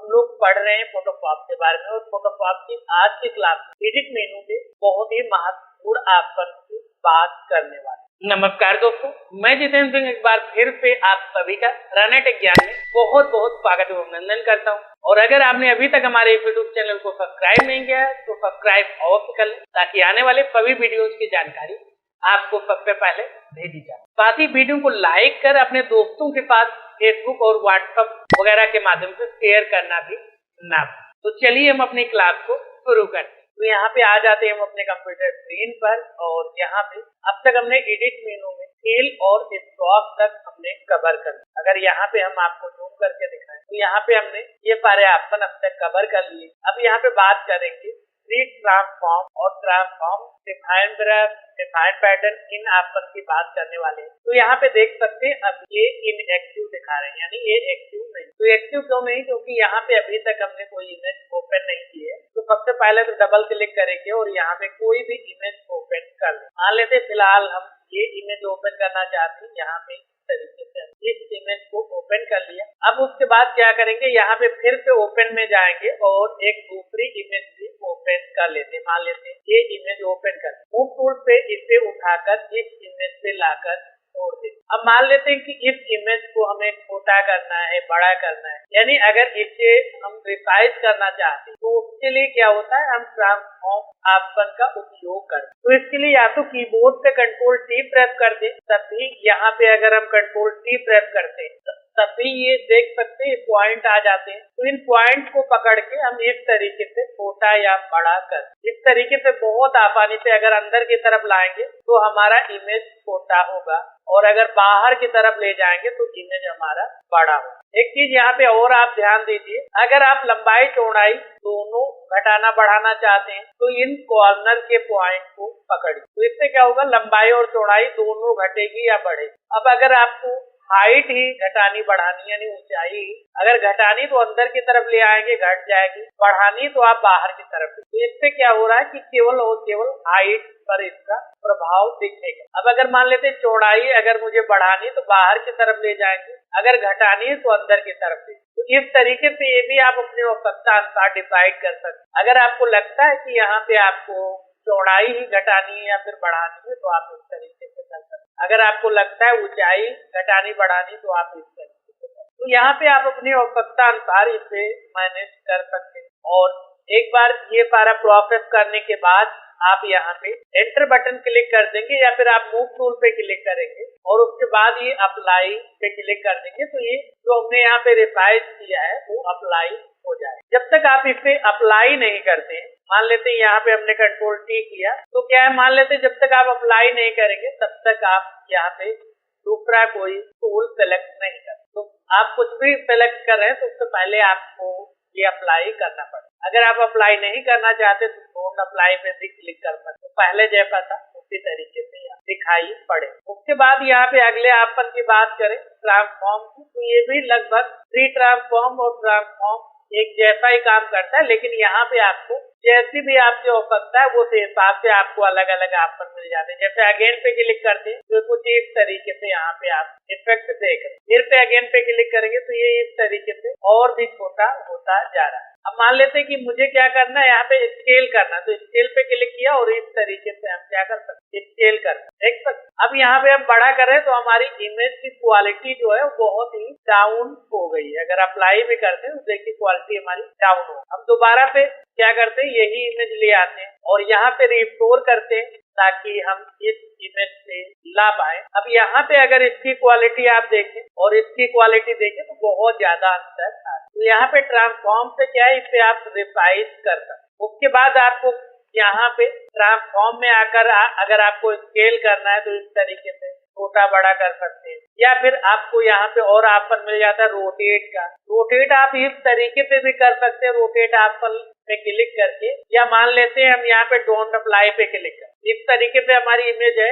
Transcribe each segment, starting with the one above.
लोग पढ़ रहे हैं फोटोशॉप के बारे में और फोटोशॉप की आज की क्लास में एडिट मेनू के बहुत ही महत्वपूर्ण ऑप्शन की बात करने वाले। नमस्कार दोस्तों, मैं जितेंद्र सिंह एक बार फिर से आप सभी का रन टेक ज्ञान में बहुत बहुत स्वागत और अभिनंदन करता हूं। और अगर आपने अभी तक हमारे यूट्यूब चैनल को सब्सक्राइब नहीं किया है तो सब्सक्राइब अवश्य कर लें ताकि आने वाले सभी वीडियोस की जानकारी आपको सबसे पहले भेजी जाए। साथ ही वीडियो को लाइक कर अपने दोस्तों के पास फेसबुक और व्हाट्सएप वगैरह के माध्यम से शेयर करना भी ना भूलें। तो चलिए हम अपनी क्लास को शुरू करते हैं। तो यहाँ पे आ जाते हैं हम अपने कंप्यूटर स्क्रीन पर और यहाँ पे अब तक हमने एडिट मेनू में सेल और स्टॉक तक हमने कवर कर लिया। अगर यहाँ पे हम आपको जूम करके दिखाएं तो यहाँ पे हमने ये सारे ऑप्शन अब तक कवर कर लिए। अब यहाँ पे बात करेंगे ट्रांसफॉर्म और transform define graph define pattern in option की बात करने वाले हैं। तो यहाँ पे देख सकते हैं अब ये इनएक्टिव दिखा रहे हैं, यानी ये एक्टिव नहीं। तो एक्टिव क्यों नहीं? क्योंकि यहाँ पे अभी तक हमने कोई इमेज ओपन नहीं की है। तो सबसे पहले तो डबल क्लिक करेंगे और यहाँ पे कोई भी इमेज ओपन कर लें। मान लेते फिलहाल हम ये इमेज ओपन करना चाहते हैं। यहाँ पे तरीके से इस इमेज को ओपन कर लिया। अब उसके बाद क्या करेंगे, यहाँ पे फिर से ओपन में जाएंगे और एक दूसरी इमेज भी ओपन कर लेते। मान लेते ये इमेज ओपन कर मूव टूल पे इसे उठाकर इस इमेज पे लाकर छोड़ दे। अब मान लेते हैं कि इस इमेज को हमें छोटा करना है, बड़ा करना है, यानी अगर इसे हम रिसाइज करना चाहते हैं तो उसके लिए क्या होता है, हम ट्रांसफॉर्म ऑप्शन का उपयोग करें। तो इसके लिए या तो कीबोर्ड पे कंट्रोल टी प्रेस कर दें, तभी यहाँ पे अगर हम कंट्रोल टी प्रेस करते हैं तभी ये देख सकते हैं पॉइंट आ जाते हैं। तो इन पॉइंट को पकड़ के हम इस तरीके से छोटा या बड़ा कर, इस तरीके से बहुत आसानी से अगर अंदर की तरफ लाएंगे तो हमारा इमेज छोटा होगा और अगर बाहर की तरफ ले जाएंगे तो इमेज हमारा बड़ा होगा। एक चीज यहाँ पे और आप ध्यान दीजिए, अगर आप लंबाई चौड़ाई दोनों घटाना बढ़ाना चाहते हैं तो इन कॉर्नर के पॉइंट को पकड़िए। तो इससे क्या होगा, लंबाई और चौड़ाई दोनों घटेगी या बढ़ेगी। अब अगर आपको हाइट ही घटानी बढ़ानी यानी ऊंचाई अगर घटानी तो अंदर की तरफ ले आएंगे, घट जाएगी, बढ़ानी तो आप बाहर की तरफ। तो इससे क्या हो रहा है कि केवल और केवल हाइट पर इसका प्रभाव दिखेगा। अब अगर मान लेते चौड़ाई अगर मुझे बढ़ानी तो बाहर की तरफ ले जाएंगे, अगर घटानी है तो अंदर की तरफ ले। तो इस तरीके से ये भी आप अपने आवश्यकता अनुसार डिसाइड कर सकते। अगर आपको लगता है कि यहाँ पे आपको चौड़ाई ही घटानी है या फिर बढ़ानी है तो आप इस तरीके से कर सकते। अगर आपको लगता है ऊंचाई घटानी बढ़ानी तो आप इस तरीके से कर। तो यहाँ पे आप अपनी आवश्यकता अनुसार इसे मैनेज कर सकते हैं। और एक बार ये सारा प्रोसेस करने के बाद आप यहाँ पे एंटर बटन क्लिक कर देंगे या फिर आप मूव टूल पे क्लिक करेंगे और उसके बाद ये अप्लाई पे क्लिक कर देंगे तो ये जो हमने यहाँ पे रिसाइज किया है वो अप्लाई हो जाए। जब तक आप इसे अप्लाई नहीं करते हैं, मान लेते हैं यहाँ पे हमने कंट्रोल टी किया तो क्या है, मान लेते हैं जब तक आप अप्लाई नहीं करेंगे तब तक आप यहाँ पे दूसरा कोई टूल सेलेक्ट नहीं कर। तो आप कुछ भी सेलेक्ट कर रहे हैं तो उससे पहले आपको ये अप्लाई करना पड़ेगा। अगर आप अप्लाई नहीं करना चाहते तो डोंट अप्लाई पे भी क्लिक कर सकते। पहले जैसा था उसी तरीके से दिखाई पड़े। उसके बाद यहाँ पे अगले ऑप्शन की बात करें ट्रांसफॉर्म की, तो ये भी लगभग ट्रांसफॉर्म और ट्रांसफॉर्म एक जैसा ही काम करता है, लेकिन यहाँ पे आपको जैसी भी आपकी आवश्यकता है वो हिसाब से आपको अलग अलग ऑप्शन मिल जाते हैं। जैसे अगेन पे क्लिक करते हैं तो कुछ इस तरीके से यहाँ पे आप इफेक्ट देख रहे हैं। फिर पे अगेन पे क्लिक करेंगे तो ये इस तरीके से और भी छोटा होता जा रहा है। अब मान लेते हैं कि मुझे क्या करना है, यहाँ पे स्केल करना, तो स्केल पे क्लिक किया और इस तरीके से हम क्या कर सकते, स्केल कर देख सकते। अब यहाँ पे हम बड़ा कर रहे हैं तो हमारी इमेज की क्वालिटी जो है वो बहुत ही डाउन हो गई है। अगर अप्लाई भी करते हैं तो देखिए क्वालिटी हमारी डाउन हो। हम दोबारा पे क्या करते हैं, यही इमेज ले आते हैं और यहाँ पे रिस्टोर करते हैं ताकि हम इस इमेज से ला पाए। अब यहाँ पे अगर इसकी क्वालिटी आप देखें और इसकी क्वालिटी देखें तो बहुत ज्यादा अंतर है। तो यहाँ पे ट्रांसफॉर्म से क्या है, इसे आप रिसाइज कर सकते। उसके बाद आपको यहाँ पे ट्रांसफॉर्म में आकर अगर आपको स्केल करना है तो इस तरीके से छोटा बड़ा कर सकते हैं, या फिर आपको यहाँ पे और ऑप्शन मिल जाता है रोटेट का। रोटेट आप इस तरीके से भी कर सकते हैं, रोटेट ऑप्शन पे क्लिक करके, या मान लेते हैं हम यहाँ पे डोंट अप्लाई पे क्लिक कर। इस तरीके से हमारी इमेज है।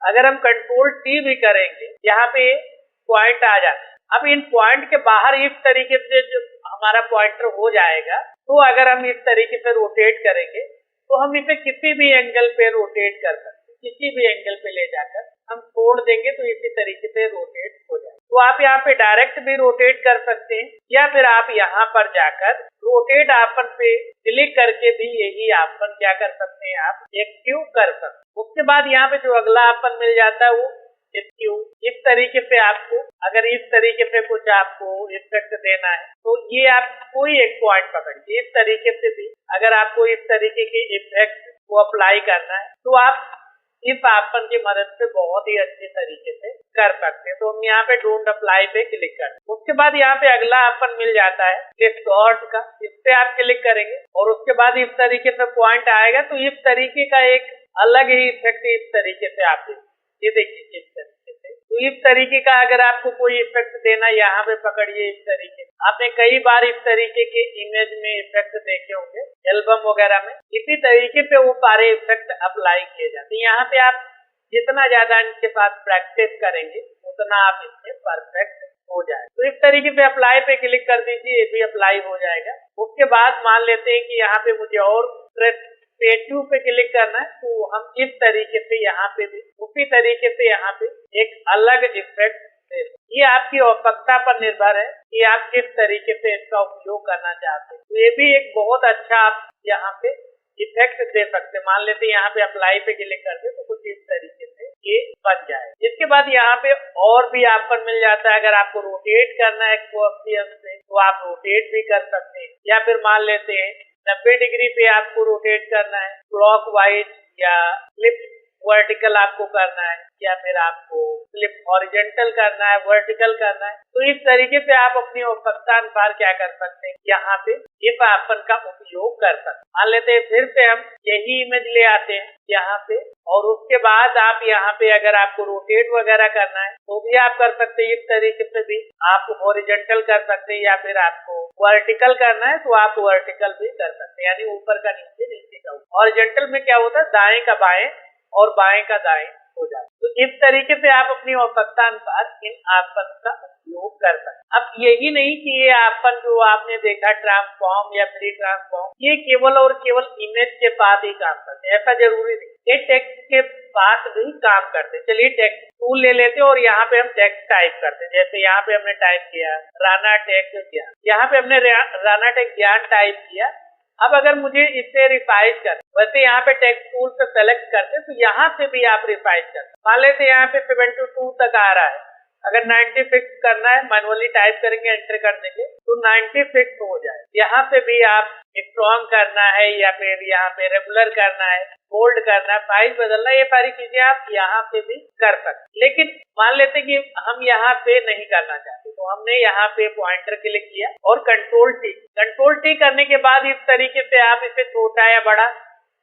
अगर हम कंट्रोल टी भी करेंगे यहाँ पे पॉइंट आ जाता है। अब इन पॉइंट के बाहर इस तरीके से जो हमारा पॉइंटर हो जाएगा, तो अगर हम इस तरीके से रोटेट करेंगे तो हम इसे किसी भी एंगल पे रोटेट कर सकते हैं, किसी भी एंगल पे ले जाकर हम छोड़ देंगे तो इसी तरीके से रोटेट हो जाए। तो आप यहाँ पे डायरेक्ट भी रोटेट कर सकते हैं या फिर आप यहाँ पर जाकर रोटेट ऑप्शन पे क्लिक करके भी यही ऑप्शन क्या कर सकते हैं, आप एक्टिव कर सकते हैं। उसके बाद यहाँ पे जो अगला ऑप्शन मिल जाता है वो एक्टिव। इस तरीके से आपको अगर इस तरीके से कुछ आपको इफेक्ट देना है तो ये आप कोई एक पॉइंट पकड़िए। इस तरीके से भी अगर आपको इस तरीके के इफेक्ट को अप्लाई करना है तो आप इस ऑप्शन की मदद से बहुत ही अच्छे तरीके से कर सकते हैं। तो हम यहाँ पे डोंट अप्लाई पे क्लिक करते हैं। उसके बाद यहाँ पे अगला ऑप्शन मिल जाता है डिस्टॉर्ट का, इस पे आप क्लिक करेंगे और उसके बाद इस तरीके से पॉइंट आएगा तो इस तरीके का एक अलग ही इफेक्ट इस तरीके से आप ये देखिए इस तरीके से। तो इस तरीके का अगर आपको कोई इफेक्ट देना यहाँ पे पकड़िए इस तरीके से। आपने कई बार इस तरीके के इमेज में इफेक्ट देखे होंगे एल्बम वगैरह में, इसी तरीके पे वो सारे इफेक्ट अप्लाई किए जाते हैं। यहाँ पे आप जितना ज्यादा इनके साथ प्रैक्टिस करेंगे उतना आप इसमें परफेक्ट हो जाए। तो इस तरीके से अप्लाई पे क्लिक कर दीजिए, ये भी अप्लाई हो जाएगा। उसके बाद मान लेते हैं कि यहाँ पे मुझे और क्रिएटिव पे क्लिक करना है तो हम इस तरीके से यहाँ पे भी उसी तरीके से यहाँ पे एक अलग इफेक्ट दे। ये आपकी आवश्यकता पर निर्भर है कि आप किस तरीके से इसका उपयोग करना चाहते हैं। तो ये भी एक बहुत अच्छा आप यहाँ पे इफेक्ट दे सकते हैं। मान लेते हैं यहाँ पे अप्लाई पे क्लिक करते तो कुछ इस तरीके से ये बन जाए। इसके बाद यहाँ पे और भी ऑप्शन मिल जाता है। अगर आपको रोटेट करना है कोएक्सियल से तो आप रोटेट भी कर सकते हैं, या फिर मान लेते हैं 90 डिग्री पे आपको रोटेट करना है, क्लॉकवाइज या फ्लिप वर्टिकल आपको करना है, या फिर आपको फ्लिप हॉरिजॉन्टल करना है, वर्टिकल करना है। तो इस तरीके से आप अपनी आवश्यकता अनुसार क्या कर सकते हैं, यहाँ पे इस ऑप्शन का उपयोग कर सकते हैं। मान लेते हैं फिर से हम यही इमेज ले आते हैं यहाँ पे और उसके बाद आप यहाँ पे अगर आपको रोटेट वगैरह करना है तो भी आप कर सकते हैं। इस तरीके से भी आप हॉरिजॉन्टल कर सकते हैं, या फिर आपको वर्टिकल करना है तो आप वर्टिकल भी कर सकते हैं, यानी ऊपर का नीचे, नीचे का ऊपर। हॉरिजॉन्टल में क्या होता है, दाएं का बाएं और बाएं का दाएं हो जाता है। तो इस तरीके से आप अपनी आवश्यकता अनुसार इन ऑप्शन का उपयोग कर सकते हैं। अब यही नहीं कि ये ऑप्शन जो आपने देखा ट्रांसफॉर्म या फ्री ट्रांसफॉर्म, ये केवल और केवल इमेज के साथ ही काम करते हैं, ऐसा जरूरी नहीं। ये टेक्स्ट के साथ भी काम करते हैं। चलिए टेक्स्ट टूल ले लेते हैं और यहाँ पे हम टेक्स्ट टाइप करते हैं। जैसे यहाँ पे हमने टाइप किया राणा टेक ज्ञान, यहाँ पे हमने राणा टेक ज्ञान टाइप किया। अब अगर मुझे इसे रिसाइज कर, वैसे यहाँ पे टेक्स्ट टूल से सेलेक्ट करते तो यहाँ से भी आप रिसाइज कर। मान लेते यहाँ पे 72 तक आ रहा है, अगर 96 करना है मैनुअली टाइप करेंगे, एंटर कर देंगे तो 96 हो जाए। यहाँ से भी आप स्ट्रॉन्ग करना है या फिर यहाँ पे रेगुलर करना है, बोल्ड करना है, साइज बदलना, ये सारी चीजें आप यहाँ पे भी कर सकते। लेकिन मान लेते कि हम यहाँ पे नहीं करना चाहते तो हमने यहाँ पे पॉइंटर क्लिक किया और कंट्रोल टी करने के बाद इस तरीके से आप इसे छोटा या बड़ा,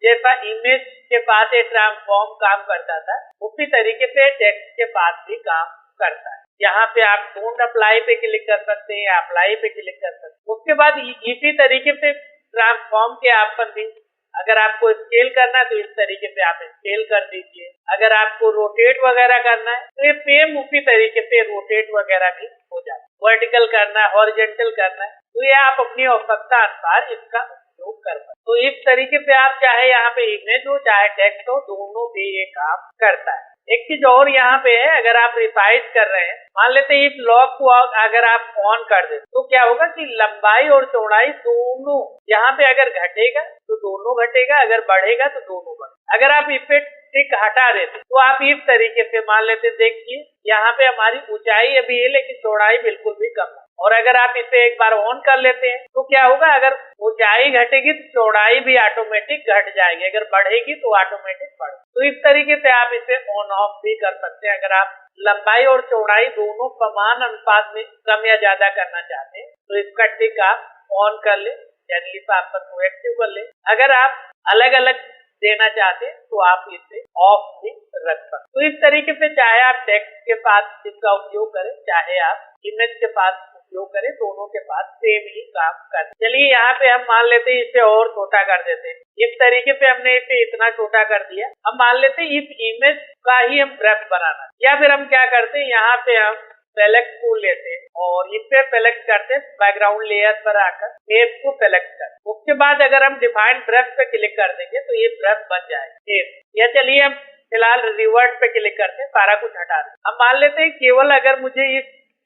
जैसा इमेज के पास ये ट्रांसफॉर्म काम करता था उसी तरीके से टेक्स्ट के पास भी काम करता है। यहाँ पे आप डोंट अप्लाई पे क्लिक कर सकते हैं या अप्लाई पे क्लिक कर सकते हैं। उसके बाद इसी तरीके से ट्रांसफॉर्म के ऑप्शन भी, अगर आपको स्केल करना है तो इस तरीके से आप स्केल कर दीजिए। अगर आपको रोटेट वगैरह करना है तो ये सेम उसी तरीके से रोटेट वगैरह भी हो जाता है। वर्टिकल करना है, हॉरिजॉन्टल करना है तो ये आप अपनी आवश्यकता अनुसार इसका उपयोग कर सकते। तो इस तरीके से आप चाहे यहाँ पे इमेज हो चाहे टेक्स्ट हो, दोनों भी ये काम करता है। एक चीज और यहाँ पे है, अगर आप रिसाइज कर रहे हैं, मान लेते हैं इस लॉक को अगर आप ऑन कर दे तो क्या होगा कि लंबाई और चौड़ाई दोनों यहाँ पे अगर घटेगा तो दोनों घटेगा, अगर बढ़ेगा तो दोनों बढ़ेगा। अगर आप इसे टिक हटा देते तो आप इस तरीके से मान लेते, देखिए यहाँ पे हमारी ऊंचाई अभी है लेकिन चौड़ाई बिल्कुल भी कम है। और अगर आप इसे एक बार ऑन कर लेते हैं तो क्या होगा, अगर ऊंचाई घटेगी तो चौड़ाई भी ऑटोमेटिक घट जाएगी, अगर बढ़ेगी तो ऑटोमेटिक बढ़ेगी। तो इस तरीके से आप इसे ऑन ऑफ भी कर सकते हैं। अगर आप लंबाई और चौड़ाई दोनों समान अनुपात में कम या ज्यादा करना चाहते हैं तो इसका टिक आप ऑन कर ले, यानी इस ऑप्शन को एक्टिव कर ले। अगर आप अलग अलग देना चाहते हैं तो आप इसे ऑफ भी रख सकते। तो इस तरीके से चाहे आप टेक्स्ट के साथ इसका उपयोग करें चाहे आप इमेज के साथ उपयोग करें, दोनों के पास सेम ही काम करते। चलिए यहाँ पे हम मान लेते हैं इसे और छोटा कर देते हैं। इस तरीके से हमने इसे इतना छोटा कर दिया। अब मान लेते हैं इस इमेज का ही हम ब्रश बनाना, या फिर हम क्या करते हैं, यहाँ पे हम सेलेक्ट टूल लेते हैं और इस पे सेलेक्ट करते हैं, बैकग्राउंड लेयर पर आकर फेस को सेलेक्ट कर। उसके बाद अगर हम डिफाइन ब्रश पे क्लिक कर देंगे तो ये ब्रश बन जाएगा फेस। या चलिए हम फिलहाल रिवर्ट पे क्लिक करते हैं, सारा कुछ हटा दें। अब मान लेते हैं केवल अगर मुझे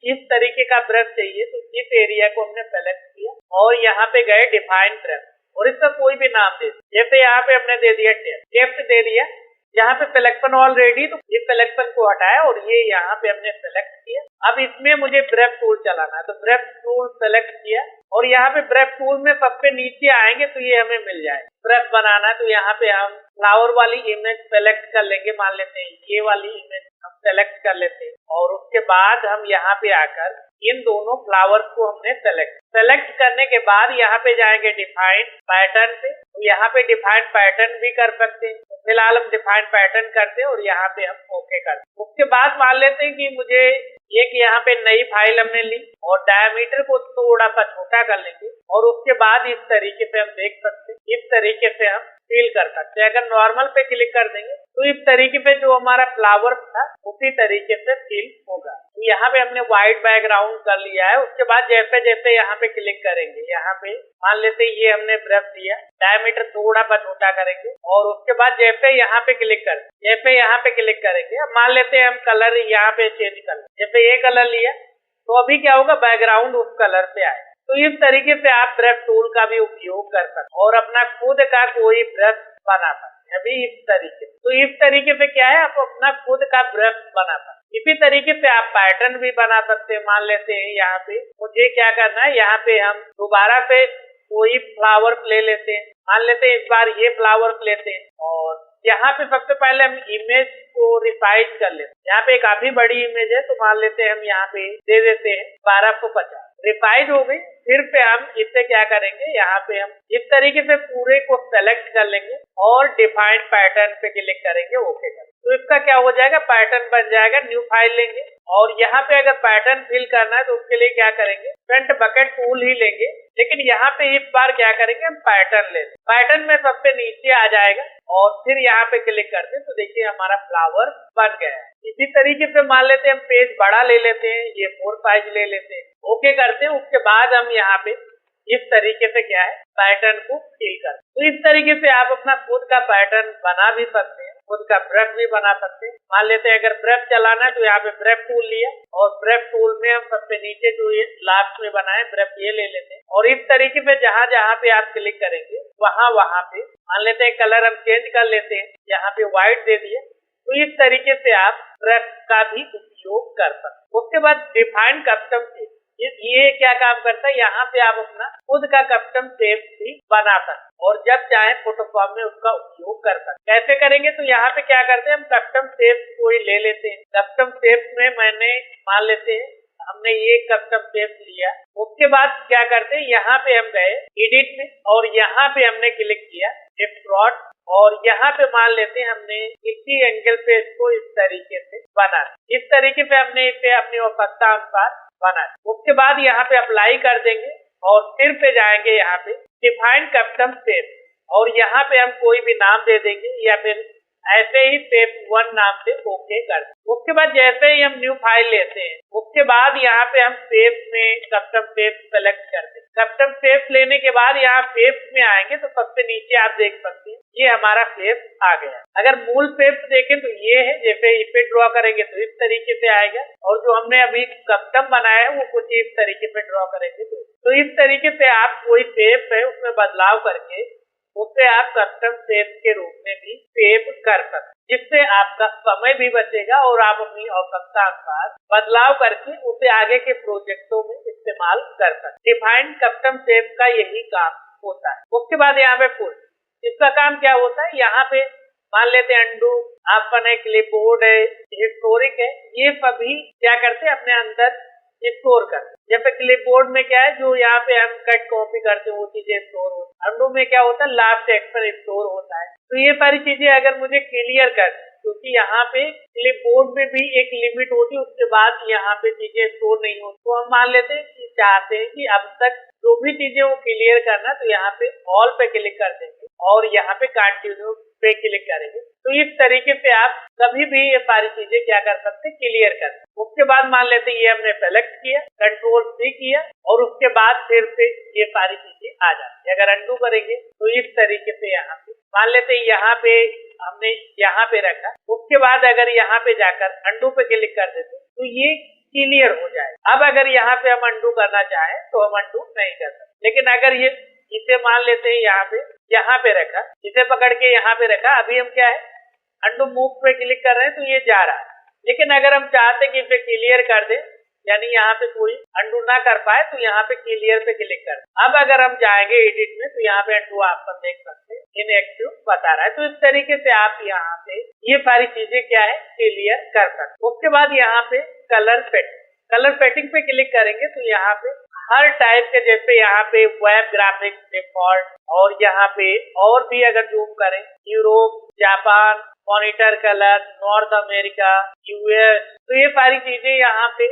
इस तरीके का ब्रश चाहिए तो इस एरिया को हमने सेलेक्ट किया और यहाँ पे गए डिफाइन ब्रश और इसका कोई भी नाम दे दिया। जैसे यहाँ पे हमने दे दिया टेप्ट दे दिया, यहाँ पे सिलेक्शन ऑलरेडी, तो इस सिलेक्शन को हटाया और ये यहाँ पे हमने सेलेक्ट किया। अब इसमें मुझे ब्रश टूल चलाना है तो ब्रश टूल सेलेक्ट किया और यहाँ पे ब्रश टूल में सबसे नीचे आएंगे तो ये हमें मिल जाए। ब्रश बनाना है तो यहाँ पे हम फ्लावर वाली इमेज सेलेक्ट कर लेंगे, मान लेते हैं ये वाली इमेज हम सेलेक्ट कर लेते हैं और उसके बाद हम यहाँ पे आकर इन दोनों फ्लावर्स को हमने सेलेक्ट करने के बाद यहाँ पे जाएंगे डिफाइन पैटर्न पे, तो यहाँ पे डिफाइन पैटर्न भी कर सकते हैं। फिलहाल हम डिफाइन पैटर्न करते हैं और यहाँ पे हम ओके करते हैं। उसके बाद मान लेते हैं कि मुझे एक यहाँ पे नई फाइल हमने ली और डायमीटर को थोड़ा सा छोटा कर लेंगे और उसके बाद इस तरीके से हम देख सकते हैं, इस तरीके से हम फिल कर सकते हैं। अगर नॉर्मल पे क्लिक कर देंगे तो इस तरीके पे जो हमारा फ्लावर था उसी तरीके से फिल होगा। यहाँ पे हमने व्हाइट बैकग्राउंड कर लिया है। उसके बाद जैसे जैसे यहाँ पे क्लिक करेंगे, यहाँ पे मान लेते हैं ये हमने ब्रश दिया, डायमीटर थोड़ा सा छोटा करेंगे और उसके बाद जैसे यहाँ पे क्लिक करेंगे, अब मान लेते हैं हम कलर यहाँ पे चेंज कर लें, जैसे ये कलर लिया तो अभी क्या होगा, बैकग्राउंड उस कलर पे आए। तो इस तरीके से आप ब्रश टूल का भी उपयोग कर सकते और अपना खुद का कोई ब्रश बना सकते हैं। अभी इस तरीके, तो इस तरीके से क्या है, आप अपना खुद का ब्रश बना सकते। इसी तरीके से आप पैटर्न भी बना सकते हैं। मान लेते हैं यहाँ पे मुझे क्या करना है, यहाँ पे हम दोबारा से कोई फ्लावर ले लेते हैं, मान लेते हैं इस बार ये फ्लावर लेते हैं और यहाँ पे सबसे पहले हम इमेज को रिसाइज कर लेते हैं। यहाँ पे काफी बड़ी इमेज है तो मान लेते हैं हम यहाँ पे दे देते हैं 1250, रिसाइज हो गई। फिर पे हम इससे क्या करेंगे, यहाँ पे हम इस तरीके से पूरे को सेलेक्ट कर लेंगे और डिफाइंड पैटर्न पे क्लिक करेंगे, ओके करेंगे। तो इसका क्या हो जाएगा, पैटर्न बन जाएगा। न्यू फाइल लेंगे और यहाँ पे अगर पैटर्न फिल करना है तो उसके लिए क्या करेंगे, फ्रंट बकेट टूल ही लेंगे, लेकिन यहाँ पे इस बार क्या करेंगे, हम पैटर्न लेंगे। पैटर्न में सबसे नीचे आ जाएगा और फिर यहाँ पे क्लिक करते हैं तो देखिए हमारा फ्लावर बन गया है। इसी तरीके से मान लेते हैं हम पेज बड़ा ले लेते हैं, ये 4 साइज ले लेते हैं, ओके करते हैं। उसके बाद हम यहाँ पे इस तरीके से क्या है, पैटर्न को फिल करते हैं। तो इस तरीके से आप अपना खुद का पैटर्न बना भी सकते हैं, खुद का ब्रश भी बना सकते हैं। मान लेते हैं अगर ब्रश चलाना है तो यहाँ पे ब्रश टूल लिया और ब्रश टूल में हम सबसे नीचे जो ये लास्ट में बनाए ब्रश ये ले लेते हैं और इस तरीके से जहाँ जहाँ पे आप क्लिक करेंगे वहाँ पे मान लेते हैं कलर हम चेंज कर लेते हैं, यहाँ पे व्हाइट दे दिए। तो इस तरीके से आप ब्रश का भी उपयोग कर सकते हैं। उसके बाद डिफाइन कस्टम शेप, ये क्या काम करता है, यहाँ पे आप अपना खुद का कस्टम शेप भी बना सकते और जब चाहे फोटोशॉप में उसका उपयोग कर सकते। कैसे करेंगे, तो यहाँ पे क्या करते हैं, हम कस्टम शेप कोई ले लेते हैं। कस्टम शेप में मैंने मान लेते हैं हमने ये कस्टम शेप लिया। उसके बाद क्या करते हैं, यहाँ पे हम गए एडिट में और यहाँ पे हमने क्लिक किया एक्सट्रूड और यहाँ पे मान लेते हैं हमने इसी एंगल पे इसको इस तरीके से बना, इस तरीके से हमने इसे अपनी आवश्यकता अनुसार बना। उसके बाद यहाँ पे अप्लाई कर देंगे और फिर पे जाएंगे यहाँ पे डिफाइन कस्टम शेप और यहाँ पे हम कोई भी नाम दे देंगे या फिर ऐसे ही शेप 1 नाम से ओके कर दें। उसके बाद जैसे ही हम न्यू फाइल लेते हैं उसके बाद यहाँ पे हम शेप में कस्टम शेप सेलेक्ट करते हैं। कस्टम शेप लेने के बाद यहाँ शेप में आएंगे तो सबसे नीचे आप देख सकते हैं ये हमारा शेप आ गया। अगर मूल शेप देखें तो ये है, जैसे इस पे ड्रॉ करेंगे तो इस तरीके से आएगा और जो हमने अभी कस्टम बनाया है वो कुछ इस तरीके से ड्रॉ करेंगे तो इस तरीके से आप कोई शेप है उसमें बदलाव करके उसे आप कस्टम शेप के रूप में भी सेव कर सकते, जिससे आपका समय भी बचेगा और आप अपनी आवश्यकता अनुसार बदलाव करके उसे आगे के प्रोजेक्टों में इस्तेमाल कर सकते। डिफाइन कस्टम शेप का यही काम होता है। उसके बाद यहाँ पे फुल, इसका काम क्या होता है, यहाँ पे मान लेते हैं अंडू, आपका नए क्लिपबोर्ड है, हिस्टोरिक है, ये सभी क्या करते हैं अपने अंदर स्टोर करते। जैसे क्लिपबोर्ड में क्या है, जो यहाँ पे हम कट कॉपी करते हैं वो चीजें स्टोर होती है। अंडू में क्या होता है, लास्ट एक्शन स्टोर होता है। तो ये सारी चीजें अगर मुझे क्लियर कर, क्योंकि यहाँ पे क्लिपबोर्ड में भी एक लिमिट होती है, उसके बाद यहाँ पे चीजें स्टोर नहीं होती। तो हम मान लेते हैं कि चाहते हैं कि अब तक जो भी चीजें वो क्लियर करना, तो यहाँ पे ऑल पे क्लिक कर देंगे और यहाँ पे कंटिन्यू पे क्लिक करेंगे। तो इस तरीके से आप कभी भी ये सारी चीजें क्या कर सकते हैं, क्लियर कर सकते। उसके बाद मान लेते हैं ये हमने सेलेक्ट किया, कंट्रोल C किया और उसके बाद फिर से ये सारी चीजें आ जाती है। अगर अंडू करेंगे तो इस तरीके से यहाँ पे मान लेते हैं यहाँ पे हमने यहाँ पे रखा, उसके बाद अगर यहाँ पे जाकर अंडू पे क्लिक कर देते तो ये क्लियर हो जाए। अब अगर यहाँ पे हम अंडू करना चाहें तो हम अंडू नहीं कर सकते, लेकिन अगर ये इसे मान लेते हैं यहाँ पे रखा, इसे पकड़ के यहाँ पे रखा, अभी हम क्या है अंडू मूव पे क्लिक कर रहे हैं तो ये जा रहा है। लेकिन अगर हम चाहते कि इसे क्लियर कर दे, यानी यहाँ पे कोई अंडू ना कर पाए, तो यहाँ पे क्लियर पे क्लिक कर। अब अगर हम जाएंगे एडिट में तो यहाँ पे अंडू ऑप्शन देख सकते हैं, इनएक्टिव बता रहा है। तो इस तरीके से आप यहाँ पे ये सारी चीजें क्या है क्लियर कर सकते। उसके बाद यहाँ पे कलर सेटिंग पे क्लिक करेंगे तो यहाँ पे हर टाइप के, जैसे यहाँ पे वेब ग्राफिक्स डिफॉल्ट, और यहाँ पे और भी अगर जूम करें Europe, Japan, monitor colour, north America, US, तो ये सारी चीजें यहाँ पे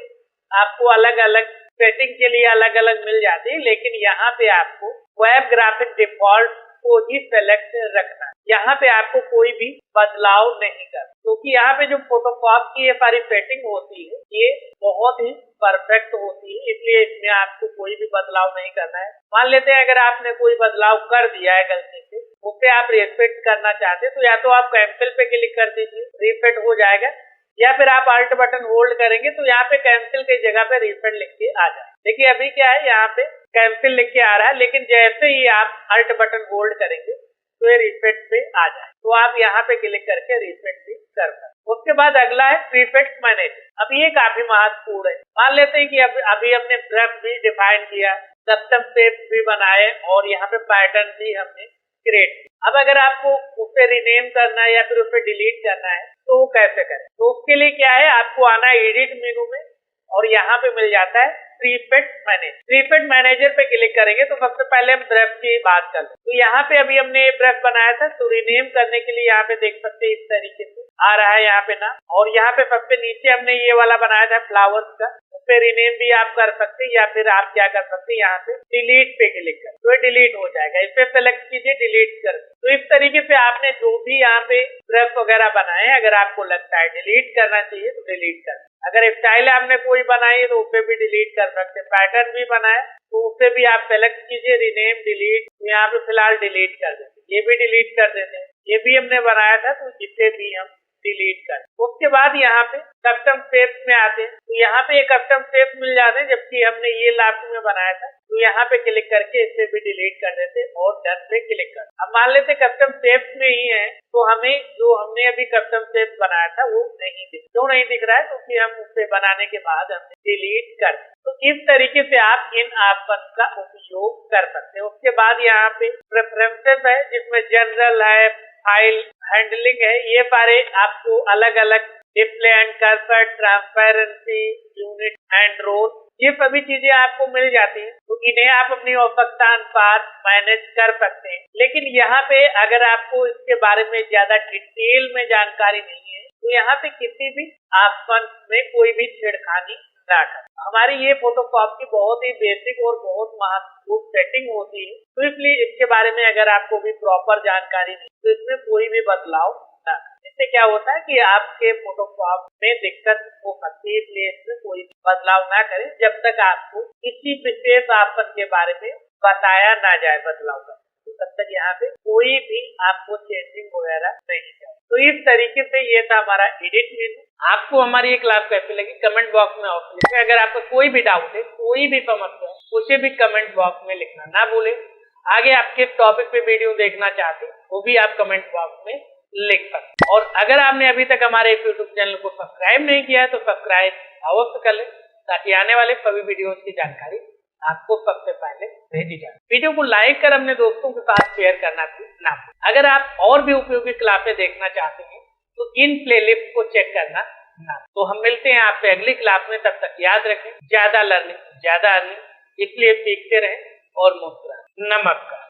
आपको अलग अलग सेटिंग के लिए अलग अलग मिल जाती है। लेकिन यहाँ पे आपको वेब ग्राफिक डिफॉल्ट को ही सेलेक्ट रखना है, यहाँ पे आपको कोई भी बदलाव नहीं करना, क्योंकि यहाँ पे जो फोटोशॉप की ये सारी सेटिंग होती है ये बहुत ही परफेक्ट होती है, इसलिए इसमें आपको कोई भी बदलाव नहीं करना है। मान लेते हैं अगर आपने कोई बदलाव कर दिया है गलती से, उससे आप रीसेट करना चाहते हैं तो या तो आप कैंसिल पे क्लिक कर दीजिए, रीसेट हो जाएगा, या फिर आप अल्ट बटन होल्ड करेंगे तो यहाँ पे कैंसिल की जगह पे रीसेट लिख के आ जाए। देखिए अभी क्या है यहाँ पे कैंसिल लिख के आ रहा है, लेकिन जैसे ही आप अल्ट बटन होल्ड करेंगे तो ये रीसेट पे आ जाए, तो आप यहाँ पे क्लिक करके रीसेट भी कर सकते। उसके बाद अगला है प्रीफिक्स मैनेजर। अब ये काफी महत्वपूर्ण है। मान लेते हैं कि अभी हमने ब्रश भी डिफाइन किया, कस्टम शेप भी बनाए और यहाँ पे पैटर्न भी हमने क्रिएट किया। अब अगर आपको उसे रिनेम करना है या फिर उसे डिलीट करना है तो वो कैसे करें, तो उसके लिए क्या है आपको आना है एडिट मेनू में और यहाँ पे मिल जाता है प्रीफिक्स मैनेजर पे क्लिक करेंगे तो सबसे पहले हम ब्रश की बात कर लें। तो यहाँ पे अभी हमने ब्रश बनाया था, तो रिनेम करने के लिए यहाँ पे देख सकते हैं इस तरीके से आ रहा है यहाँ पे ना, और यहाँ पे सबसे नीचे हमने ये वाला बनाया था फ्लावर्स का, उस पे रिनेम भी आप कर सकते हैं, या फिर आप क्या कर सकते हैं यहाँ पे डिलीट पे क्लिक कर, तो ये डिलीट हो जाएगा। इस पे सेलेक्ट कीजिए, डिलीट कर। तो इस तरीके से आपने जो भी यहाँ पे ब्रश वगैरह बनाए हैं, अगर आपको लगता है डिलीट करना चाहिए तो डिलीट कर, अगर स्टाइल आपने कोई बनाई तो उसे भी डिलीट कर सकते हैं, पैटर्न भी बनाए तो उसे भी आप सेलेक्ट कीजिए, रिनेम, डिलीट, यहाँ पे फिलहाल डिलीट कर देते, ये भी डिलीट कर देते हैं, ये भी हमने बनाया था तो इसे भी हम डिलीट कर। उसके बाद यहाँ पे कस्टम शेप्स में आते हैं, तो यहाँ पे एक कस्टम शेप मिल जाते हैं, जबकि हमने ये लास्ट में बनाया था, तो यहाँ पे क्लिक करके इसे भी डिलीट कर देते और डन पे क्लिक कर। अब मान लेते कस्टम शेप्स में ही है तो हमें जो हमने अभी कस्टम शेप बनाया था वो नहीं दिख, क्यों नहीं दिख रहा है, क्योंकि हम उसे बनाने के बाद हमने डिलीट कर। तो इस तरीके से आप इन ऑप्शन का उपयोग कर सकते हैं। उसके बाद यहाँ पे प्रेफरेंसेस है, जिसमें जनरल है, फाइल हैंडलिंग है, ये सारे आपको अलग अलग display and cursor, transparency, unit and role, ये सभी चीजें आपको मिल जाती हैं, तो इन्हें आप अपनी आवश्यकता अनुसार मैनेज कर सकते हैं। लेकिन यहाँ पे अगर आपको इसके बारे में ज्यादा डिटेल में जानकारी नहीं है तो यहाँ पे किसी भी ऑप्शन में कोई भी छेड़खानी ना करें। हमारी ये फोटोशॉप की बहुत ही बेसिक और बहुत महत्वपूर्ण सेटिंग होती है, तो इसलिए इसके बारे में अगर आपको भी प्रॉपर जानकारी नहीं तो इसमें कोई भी बदलाव ना करें। इससे क्या होता है कि आपके फोटोशॉप में दिक्कत हो सकती है, इसलिए इसमें कोई भी बदलाव ना करें जब तक आपको किसी विशेष ऑप्शन के बारे में बताया ना जाए बदलाव का, तब तक यहाँ पे कोई भी आपको चेंजिंग वगैरह नहीं चाहिए। तो इस तरीके से ये था हमारा एडिट मेनू। आपको हमारी ये क्लास कैसी लगी कमेंट बॉक्स में ऑप्शन लिखें। अगर आपका कोई भी डाउट है, कोई भी समस्या है, उसे भी कमेंट बॉक्स में लिखना ना भूलें। आगे आप किस टॉपिक पे वीडियो देखना चाहते हैं वो भी आप कमेंट बॉक्स में लिख सकते हैं। और अगर आपने अभी तक हमारे यूट्यूब चैनल को सब्सक्राइब नहीं किया है तो सब्सक्राइब अवश्य कर लें, ताकि आने वाले सभी वीडियोस की जानकारी आपको सबसे पहले भेजी जाए। वीडियो को लाइक कर अपने दोस्तों के साथ शेयर करना भी ना भूलें। अगर आप और भी उपयोगी क्लासें देखना चाहते हैं तो इन प्लेलिस्ट को चेक करना ना। तो हम मिलते हैं आपसे अगली क्लास में, तब तक याद रखें ज्यादा लर्निंग ज्यादा अर्निंग, इसलिए सीखते रहें और मुस्कुराएं। नमस्कार।